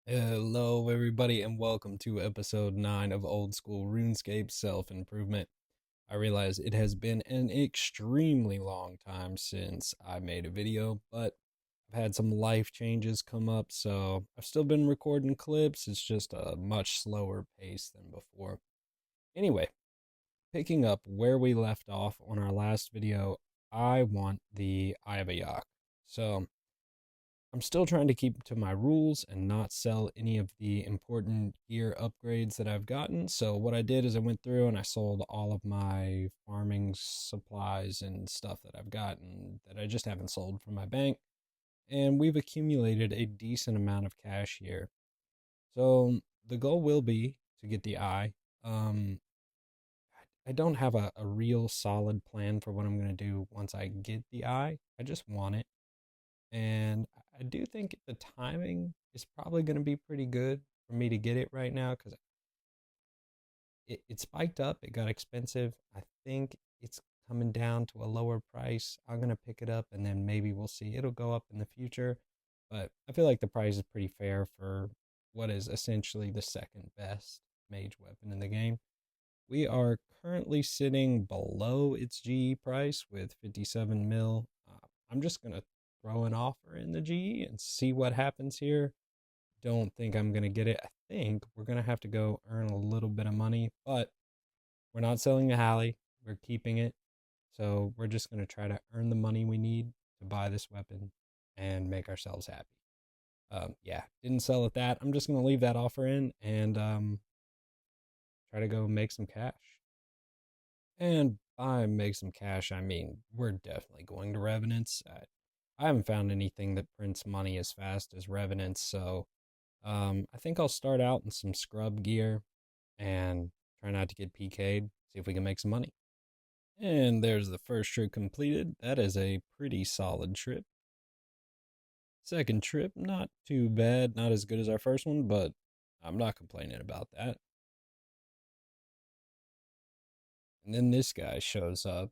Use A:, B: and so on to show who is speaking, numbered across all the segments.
A: Hello, everybody, and welcome to episode 9 of Old School RuneScape Self Improvement. I realize it has been an extremely long time since I made a video, but I've had some life changes come up, so I've still been recording clips. It's just a much slower pace than before. Anyway, picking up where we left off on our last video, I want the Eye of a Yak. So, I'm still trying to keep to my rules and not sell any of the important gear upgrades that I've gotten. So what I did is I went through and I sold all of my farming supplies and stuff that I've gotten that I just haven't sold from my bank. And we've accumulated a decent amount of cash here. So the goal will be to get the eye. Um, I don't have a real solid plan for what I'm going to do once I get the eye. I just want it. And I do think the timing is probably going to be pretty good for me to get it right now because it spiked up. It got expensive. I think it's coming down to a lower price. I'm going to pick it up and then maybe we'll see. It'll go up in the future. But I feel like the price is pretty fair for what is essentially the second best mage weapon in the game. We are currently sitting below its GE price with 57 mil. I'm just going to throw an offer in the GE and see what happens here. Don't think I'm going to get it. I think we're going to have to go earn a little bit of money, but we're not selling the Halley. We're keeping it. So we're just going to try to earn the money we need to buy this weapon and make ourselves happy. Yeah, didn't sell at that. I'm just going to leave that offer in and try to go make some cash. And by make some cash, I mean we're definitely going to Revenants. I haven't found anything that prints money as fast as Revenants, so I think I'll start out in some scrub gear and try not to get PK'd, see if we can make some money. And there's the first trip completed. That is a pretty solid trip. Second trip, not too bad, not as good as our first one, but I'm not complaining about that. And then this guy shows up.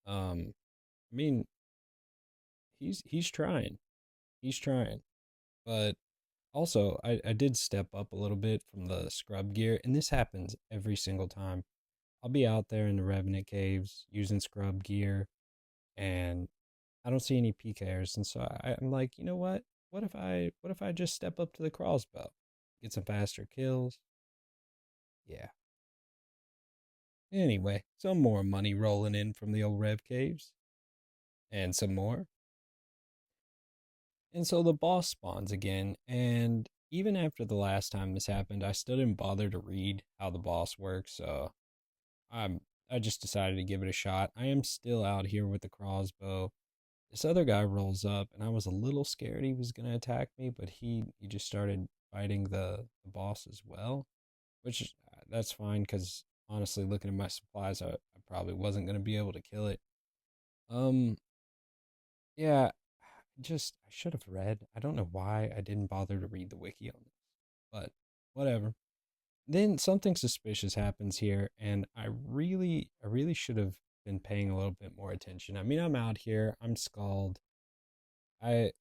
A: I mean, he's trying. He's trying. But also, I did step up a little bit from the scrub gear, and this happens every single time. I'll be out there in the Revenant caves using scrub gear, and I don't see any PKers, and so I'm like, you know what? What if I just step up to the crossbow, get some faster kills? Yeah. Anyway, some more money rolling in from the old Rev caves, and some more. And so the boss spawns again, and even after the last time this happened, I still didn't bother to read how the boss works, so I'm I just decided to give it a shot. I am still out here with the crossbow. This other guy rolls up, and I was a little scared he was gonna attack me, but he just started fighting the boss as well, which that's fine because honestly, looking at my supplies, I probably wasn't gonna be able to kill it. Um, yeah, I should have read. I don't know why I didn't bother to read the wiki on this, but whatever. Then something suspicious happens here, and I really should have been paying a little bit more attention. I mean, I'm out here, I'm scald. I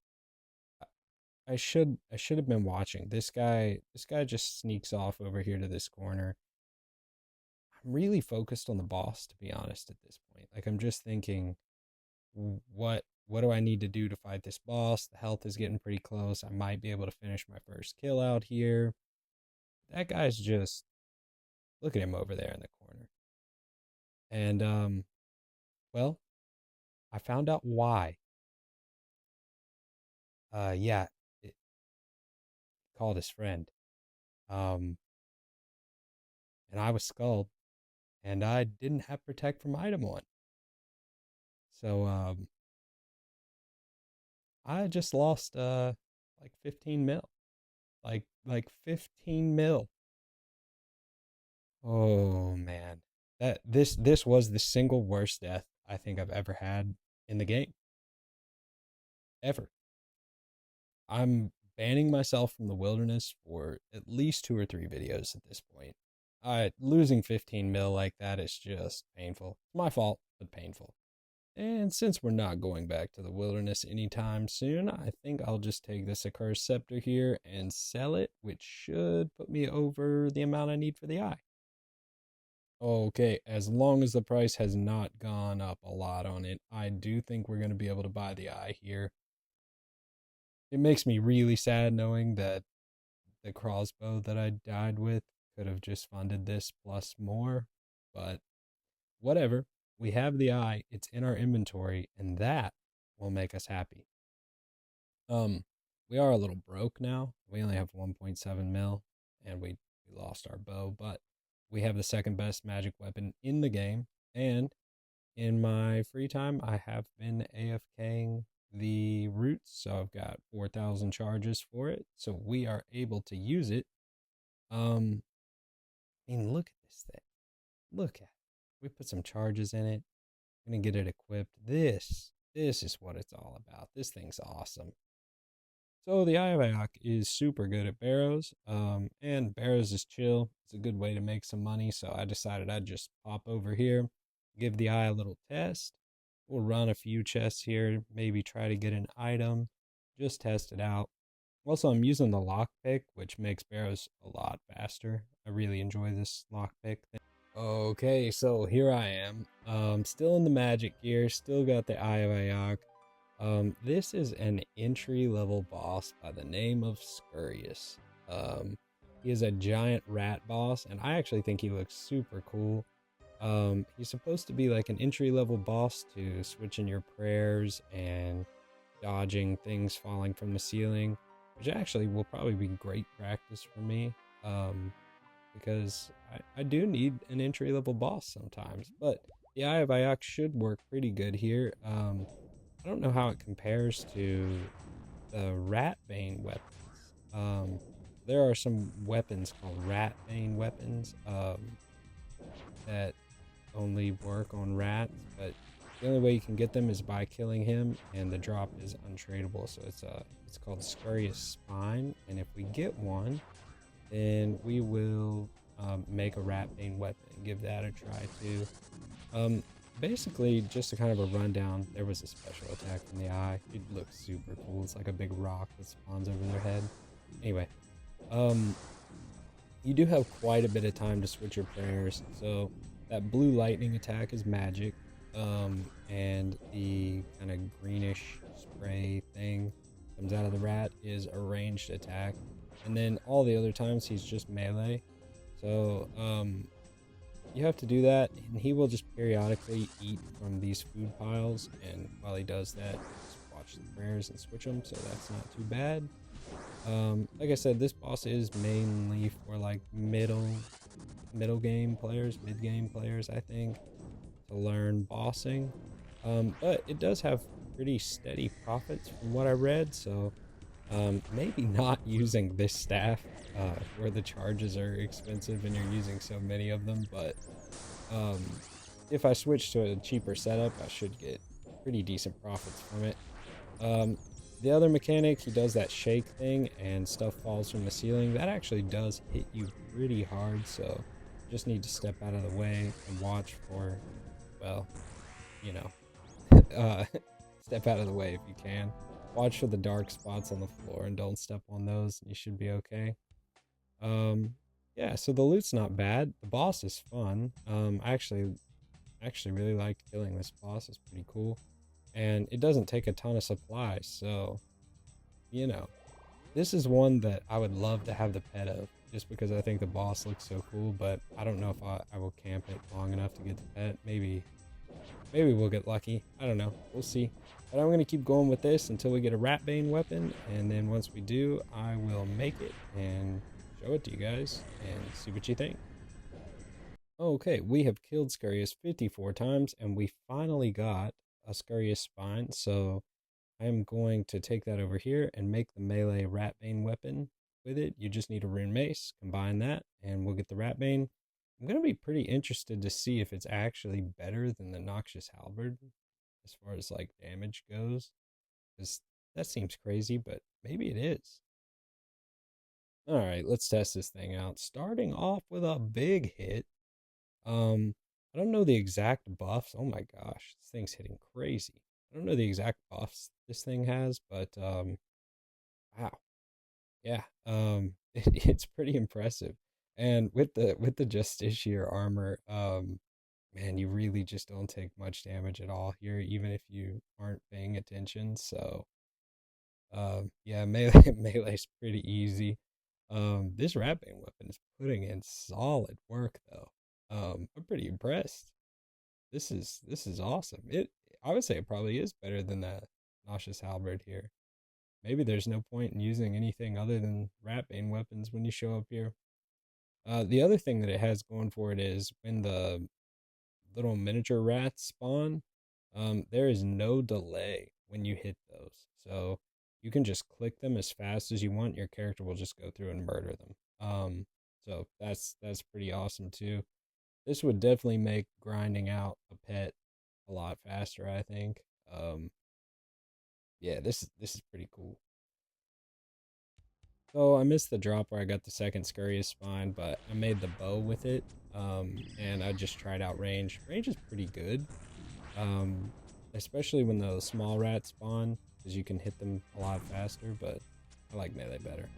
A: I should have been watching. This guy just sneaks off over here to this corner. I'm really focused on the boss, to be honest, at this point. Like I'm just thinking, what do I need to do to fight this boss? The health is getting pretty close. I might be able to finish my first kill out here. That guy's just look at him over there in the corner. And well, I found out why. Yeah, it called his friend. Um, and I was skulled, and I didn't have protect from item on. So I just lost like 15 mil. Like 15 mil. Oh man. This was the single worst death I think I've ever had in the game. Ever. I'm banning myself from the wilderness for at least 2 or 3 videos at this point. I losing 15 mil like that is just painful. It's my fault, but painful. And since we're not going back to the wilderness anytime soon, I think I'll just take this accursed scepter here and sell it, which should put me over the amount I need for the eye. Okay, as long as the price has not gone up a lot on it, I do think we're going to be able to buy the eye here. It makes me really sad knowing that the crossbow that I died with could have just funded this plus more, but whatever. We have the eye, it's in our inventory, and that will make us happy. Um, we are a little broke now. We only have 1.7 mil, and we lost our bow, but we have the second best magic weapon in the game. And in my free time, I have been AFKing the roots, so I've got 4,000 charges for it. So we are able to use it. Um, I mean, look at this thing. Look at it. We put some charges in it. I'm gonna get it equipped. This is what it's all about. This thing's awesome. So the Eye of Ayok is super good at barrows, and barrows is chill. It's a good way to make some money, so I decided I'd just pop over here, give the eye a little test. We'll run a few chests here, maybe try to get an item, just test it out. Also, I'm using the lockpick, which makes barrows a lot faster. I really enjoy this lockpick thing. Okay, so here I am. Still in the magic gear, still got the Eye of Ayok. This is an entry-level boss by the name of Scurious. He is a giant rat boss, and I actually think he looks super cool. He's supposed to be like an entry-level boss to switching your prayers and dodging things falling from the ceiling, which actually will probably be great practice for me. Because I do need an entry-level boss sometimes, but the Eye of Ayok should work pretty good here. I don't know how it compares to the Ratbane weapons. There are some weapons called Ratbane weapons that only work on rats, but the only way you can get them is by killing him, and the drop is untradeable. So it's called Scurious Spine, and if we get one, then we will make a Ratbane weapon and give that a try too. Basically, just a kind of a rundown, there was a special attack from the eye. It looks super cool. It's like a big rock that spawns over their head. Anyway, you do have quite a bit of time to switch your prayers. So that blue lightning attack is magic, and the kind of greenish spray thing comes out of the rat is a ranged attack. And then all the other times he's just melee. So, you have to do that, and he will just periodically eat from these food piles, and while he does that, just watch the prayers and switch them, so that's not too bad. Like I said, this boss is mainly for like middle game players, mid game players, I think, to learn bossing. But it does have pretty steady profits from what I read, so maybe not using this staff where the charges are expensive and you're using so many of them, but if I switch to a cheaper setup, I should get pretty decent profits from it. The other mechanic, he does that shake thing and stuff falls from the ceiling. That actually does hit you pretty hard, so just need to step out of the way and watch for, well, you know, step out of the way if you can. Watch for the dark spots on the floor and don't step on those, and you should be okay. Yeah, so the loot's not bad. The boss is fun. I actually really liked killing this boss. It's pretty cool. And it doesn't take a ton of supplies, so, you know. This is one that I would love to have the pet of, just because I think the boss looks so cool, but I don't know if I will camp it long enough to get the pet. Maybe we'll get lucky. I don't know. We'll see. But I'm going to keep going with this until we get a Ratbane weapon, and then once we do, I will make it and show it to you guys and see what you think. Okay, we have killed Scurious 54 times, and we finally got a Scurious Spine, so I am going to take that over here and make the melee Ratbane weapon with it. You just need a rune mace, combine that, and we'll get the Ratbane. I'm going to be pretty interested to see if it's actually better than the Noxious Halberd as far as like damage goes, because that seems crazy, but maybe it is. All right, let's test this thing out. Starting off with a big hit. I don't know the exact buffs. Oh my gosh, this thing's hitting crazy. I don't know the exact buffs this thing has, but wow. Yeah, it's pretty impressive. And with the Justiciar armor, man, you really just don't take much damage at all here, even if you aren't paying attention. So, yeah, melee melee's pretty easy. This rat bane weapon is putting in solid work though. I'm pretty impressed. This is awesome. I would say it probably is better than that nauseous halberd here. Maybe there's no point in using anything other than rat bane weapons when you show up here. The other thing that it has going for it is when the little miniature rats spawn, there is no delay when you hit those. So you can just click them as fast as you want. Your character will just go through and murder them. So that's pretty awesome too. This would definitely make grinding out a pet a lot faster, I think. Yeah, this is pretty cool. So I missed the drop where I got the second scurriest spine, but I made the bow with it. And I just tried out range. Range is pretty good. Um, Especially when the small rats spawn, because you can hit them a lot faster, but I like melee better.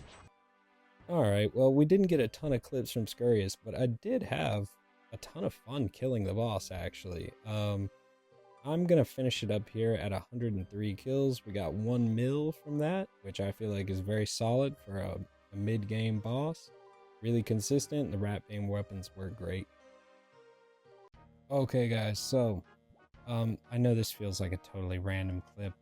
A: Alright, well, we didn't get a ton of clips from Scurrius, but I did have a ton of fun killing the boss, actually. I'm gonna finish it up here at 103 kills. We got 1 mil from that, which I feel like is very solid for a mid-game boss. Really consistent, the rat bane weapons were great. Okay guys, so I know this feels like a totally random clip,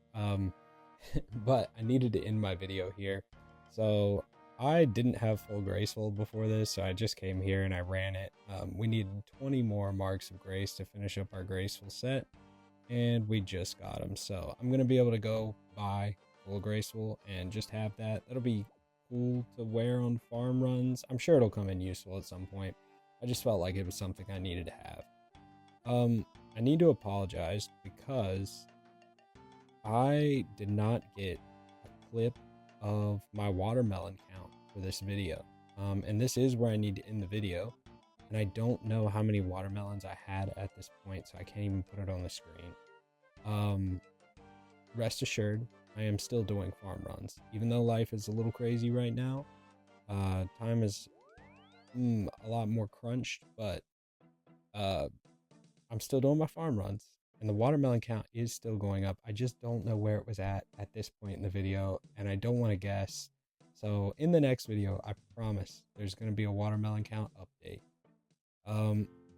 A: but I needed to end my video here. So I didn't have full graceful before this, so I just came here and I ran it. We needed 20 more marks of grace to finish up our graceful set, and we just got them. So I'm gonna be able to go buy full graceful and just have that. That'll be cool to wear on farm runs. I'm sure it'll come in useful at some point. I just felt like it was something I needed to have. I need to apologize because I did not get a clip of my watermelon count for this video. And this is where I need to end the video. And I don't know how many watermelons I had at this point, so I can't even put it on the screen. Rest assured, I am still doing farm runs. Even though life is a little crazy right now, time is a lot more crunched, but I'm still doing my farm runs. And the watermelon count is still going up. I just don't know where it was at this point in the video, and I don't want to guess. So in the next video, I promise there's going to be a watermelon count update.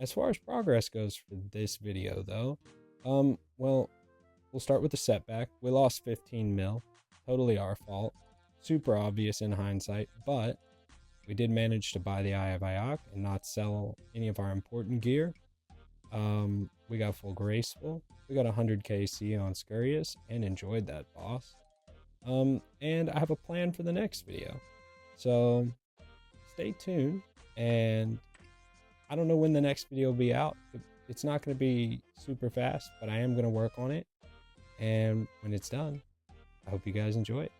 A: As far as progress goes for this video, though, well, we'll start with the setback. We lost 15 mil, totally our fault. Super obvious in hindsight, but we did manage to buy the Eye of Ioc and not sell any of our important gear. We got full graceful. We got 100 KC on Scurrius and enjoyed that boss. And I have a plan for the next video. So stay tuned, and I don't know when the next video will be out. It's not going to be super fast, but I am going to work on it. And when it's done, I hope you guys enjoy it.